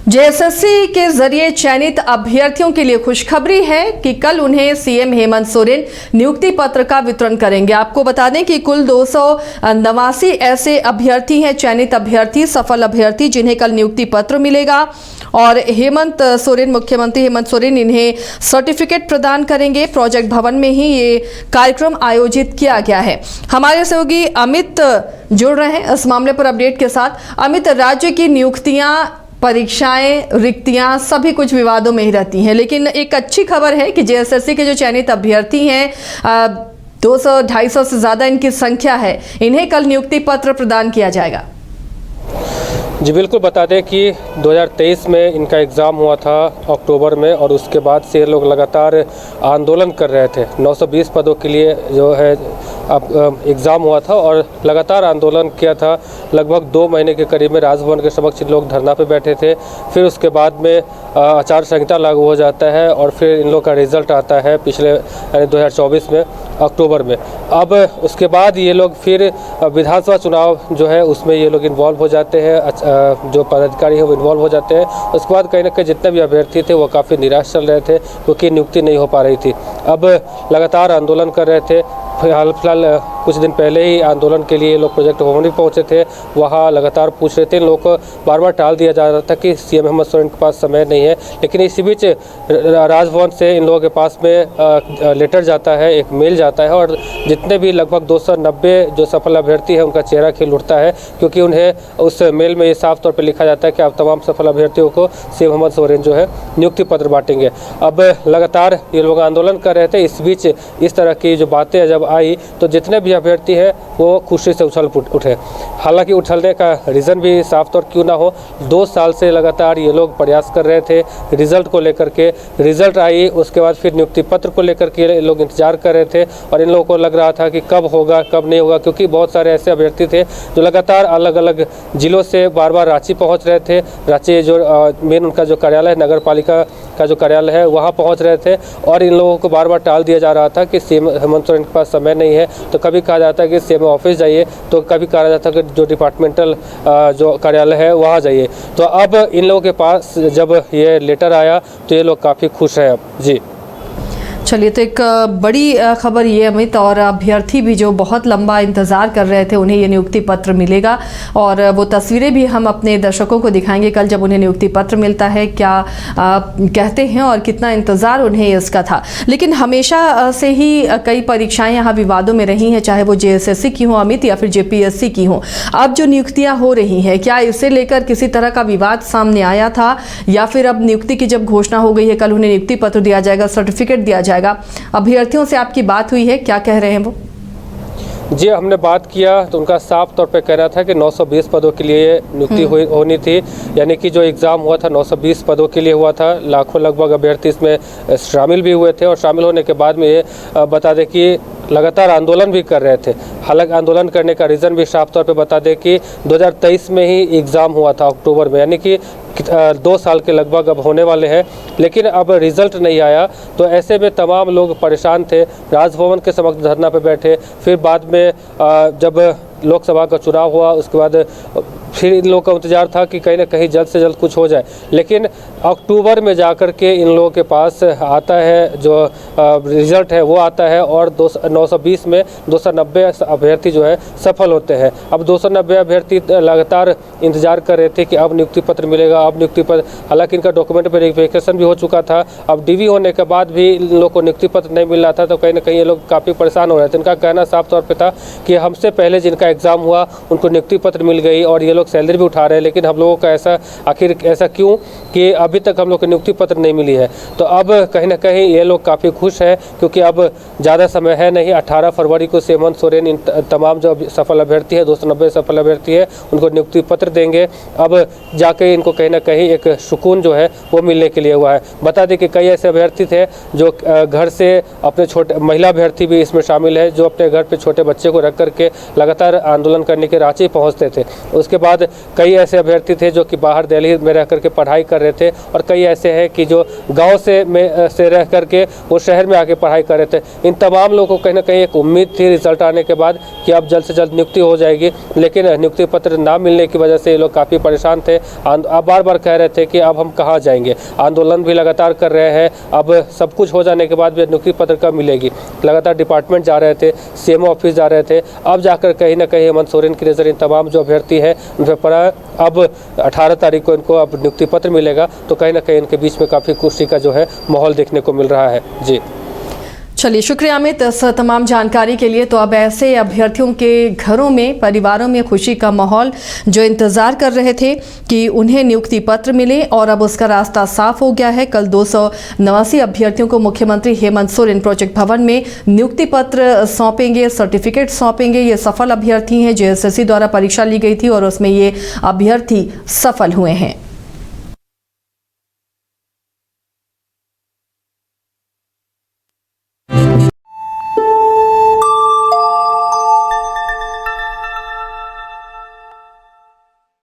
JSSC के जरिए चयनित अभ्यर्थियों के लिए खुशखबरी है कि कल उन्हें सीएम हेमंत सोरेन नियुक्ति पत्र का वितरण करेंगे। आपको बता दें कि कुल 289 ऐसे अभ्यर्थी हैं, चयनित अभ्यर्थी, सफल अभ्यर्थी, जिन्हें कल नियुक्ति पत्र मिलेगा और मुख्यमंत्री हेमंत सोरेन इन्हें सर्टिफिकेट प्रदान करेंगे। प्रोजेक्ट भवन में ही ये कार्यक्रम आयोजित किया गया है। हमारे सहयोगी अमित जुड़ रहे हैं इस मामले पर अपडेट के साथ। अमित, राज्य की नियुक्तियां, परीक्षाएं, रिक्तियां सभी कुछ विवादों में ही रहती हैं, लेकिन एक अच्छी खबर है कि जेएसएससी के जो चयनित अभ्यर्थी हैं 200-250 से ज़्यादा इनकी संख्या है, इन्हें कल नियुक्ति पत्र प्रदान किया जाएगा। जी बिल्कुल, बता दें कि 2023 में इनका एग्ज़ाम हुआ था अक्टूबर में और उसके बाद से ये लोग लगातार आंदोलन कर रहे थे। 920 पदों के लिए जो है अब एग्ज़ाम हुआ था और लगातार आंदोलन किया था। लगभग 2 महीने के करीब में राजभवन के समक्ष इन लोग धरना पे बैठे थे। फिर उसके बाद में आचार संहिता लागू हो जाता है और फिर इन लोग का रिज़ल्ट आता है पिछले 2024 में अक्टूबर में। अब उसके बाद ये लोग फिर विधानसभा चुनाव जो है उसमें ये लोग इन्वॉल्व हो जाते हैं, जो पदाधिकारी हैं वो इन्वॉल्व हो जाते हैं। उसके बाद कहीं ना कहीं जितने भी अभ्यर्थी थे वो काफ़ी निराश चल रहे थे क्योंकि नियुक्ति नहीं हो पा रही थी। अब लगातार आंदोलन कर रहे थे। फिलहाल कुछ दिन पहले ही आंदोलन के लिए लोग प्रोजेक्ट भवन भी पहुंचे थे, वहां लगातार पूछ रहे थे। इन लोगों को बार बार टाल दिया जा रहा था कि सीएम हेमंत सोरेन के पास समय नहीं है, लेकिन इसी बीच राजभवन से इन लोगों के पास में लेटर जाता है, एक मेल जाता है और जितने भी लगभग 290 जो सफल अभ्यर्थी हैं उनका चेहरा खिल उठता है क्योंकि उन्हें उस मेल में ये साफ तौर पर लिखा जाता है कि आप तमाम सफल अभ्यर्थियों को सीएम हेमंत सोरेन जो है नियुक्ति पत्र बांटेंगे। अब लगातार ये लोग आंदोलन कर रहे थे। इस बीच इस तरह की जो बातें जब आई तो जितने भी अभ्यर्थी हैं वो खुशी से उछल उठे। हालांकि उछलने का रीज़न भी साफ तौर क्यों ना हो, 2 साल से लगातार ये लोग प्रयास कर रहे थे रिज़ल्ट को लेकर के। रिज़ल्ट आई, उसके बाद फिर नियुक्ति पत्र को लेकर के ये लोग इंतजार कर रहे थे और इन लोगों को लग रहा था कि कब होगा कब नहीं होगा, क्योंकि बहुत सारे ऐसे अभ्यर्थी थे जो लगातार अलग अलग जिलों से बार बार रांची पहुँच रहे थे। रांची जो मेन उनका जो कार्यालय है, नगर पालिका का जो कार्यालय है, वहाँ पहुँच रहे थे और इन लोगों को बार बार टाल दिया जा रहा था कि सीएम हेमंत सोरेन के पास समय नहीं है। तो कभी कहा जाता है कि सीएम ऑफिस जाइए, तो कभी कहा जाता है कि जो डिपार्टमेंटल जो कार्यालय है वहाँ जाइए। तो अब इन लोगों के पास जब ये लेटर आया तो ये लोग काफ़ी खुश हैं अब। जी चलिए, तो एक बड़ी खबर ये अमित, और अभ्यर्थी भी जो बहुत लंबा इंतज़ार कर रहे थे उन्हें ये नियुक्ति पत्र मिलेगा और वो तस्वीरें भी हम अपने दर्शकों को दिखाएंगे कल जब उन्हें नियुक्ति पत्र मिलता है, क्या कहते हैं और कितना इंतज़ार उन्हें इसका था। लेकिन हमेशा से ही कई परीक्षाएं यहाँ विवादों में रही हैं, चाहे वो जेएसएससी की हों अमित या फिर जेपीएससी की हों। अब जो नियुक्तियाँ हो रही हैं, क्या इसे लेकर किसी तरह का विवाद सामने आया था या फिर अब नियुक्ति की जब घोषणा हो गई है, कल उन्हें नियुक्ति पत्र दिया जाएगा, सर्टिफिकेट दिया जाएगा, अभ्यर्थियों से आपकी बात हुई है, क्या कह रहे हैं वो? जी, हमने बात किया तो उनका साफ तौर पे कहना था कि 920 पदों के लिए नियुक्ति होनी थी। यानी कि जो एग्ज़ाम हुआ था 920 पदों के लिए हुआ था। लाखों लगभग अभ्यर्थी इसमें शामिल भी हुए थे और शामिल होने के बाद में ये बता दें कि लगातार आंदोलन भी कर रहे थे। हालांकि आंदोलन करने का रीज़न भी साफ तौर पे बता दें कि 2023 में ही एग्ज़ाम हुआ था अक्टूबर में, यानी कि 2 साल के लगभग अब होने वाले हैं, लेकिन अब रिज़ल्ट नहीं आया। तो ऐसे में तमाम लोग परेशान थे, राजभवन के समक्ष धरना पे बैठे। फिर बाद में जब लोकसभा का चुनाव हुआ उसके बाद फिर इन लोगों का इंतजार था कि कहीं ना कहीं जल्द से जल्द कुछ हो जाए, लेकिन अक्टूबर में जाकर के इन लोगों के पास आता है जो रिज़ल्ट है वो आता है और 920 में 290 अभ्यर्थी जो है सफल होते हैं। अब 290 अभ्यर्थी लगातार इंतजार कर रहे थे कि अब नियुक्ति पत्र मिलेगा, अब नियुक्ति पत्र। हालांकि इनका डॉक्यूमेंट वेरिफिकेशन भी हो चुका था। अब डीवी होने के बाद भी इन लोगों को नियुक्ति पत्र नहीं मिल रहा था, तो कहीं ना कहीं ये लोग काफ़ी परेशान हो रहे थे। इनका कहना साफ तौर पर था कि हमसे पहले जिनका एग्ज़ाम हुआ उनको नियुक्ति पत्र मिल गई और ये लोग सैलरी भी उठा रहे हैं, लेकिन हम लोगों का आखिर ऐसा क्यों कि अभी तक हम लोग को नियुक्ति पत्र नहीं मिली है। तो अब कहीं ना कहीं ये लोग काफ़ी खुश हैं क्योंकि अब ज़्यादा समय है नहीं। 18 फरवरी को हेमंत सोरेन इन तमाम जो सफल अभ्यर्थी है, 290 सफल अभ्यर्थी है, उनको नियुक्ति पत्र देंगे। अब जाके इनको कहीं ना कहीं एक सुकून जो है वो मिलने के लिए हुआ है। बता दें कि कई ऐसे अभ्यर्थी थे जो घर से अपने छोटे, महिला अभ्यर्थी भी इसमें शामिल है, जो अपने घर पर छोटे बच्चे को रख करके लगातार आंदोलन करने के रांची पहुँचते थे। उसके बाद बाद कई ऐसे अभ्यर्थी थे जो कि बाहर दिल्ली में रह करके पढ़ाई कर रहे थे, और कई ऐसे हैं कि जो गांव से रह करके वो शहर में आके पढ़ाई कर रहे थे। इन तमाम लोगों को कहीं ना कहीं एक उम्मीद थी रिजल्ट आने के बाद कि अब जल्द से जल्द नियुक्ति हो जाएगी, लेकिन नियुक्ति पत्र ना मिलने की वजह से ये लोग काफ़ी परेशान थे। अब बार बार कह रहे थे कि अब हम कहाँ जाएंगे, आंदोलन भी लगातार कर रहे हैं। अब सब कुछ हो जाने के बाद भी नियुक्ति पत्र कब मिलेगी, लगातार डिपार्टमेंट जा रहे थे, सीएमओ ऑफिस जा रहे थे। अब जाकर कहीं ना कहीं हेमंत सोरेन की नज़र इन तमाम जो अभ्यर्थी हैं उन पर पड़ा। अब 18 तारीख को इनको अब नियुक्ति पत्र मिलेगा, तो कहीं ना कहीं इनके बीच में काफ़ी खुशी का जो है माहौल देखने को मिल रहा है। जी चलिए, शुक्रिया अमित इस तमाम जानकारी के लिए। तो अब ऐसे अभ्यर्थियों के घरों में, परिवारों में खुशी का माहौल, जो इंतजार कर रहे थे कि उन्हें नियुक्ति पत्र मिले, और अब उसका रास्ता साफ हो गया है। कल 289 अभ्यर्थियों को मुख्यमंत्री हेमंत सोरेन प्रोजेक्ट भवन में नियुक्ति पत्र सौंपेंगे, सर्टिफिकेट सौंपेंगे। ये सफल अभ्यर्थी हैं, JSSC द्वारा परीक्षा ली गई थी और उसमें ये अभ्यर्थी सफल हुए हैं।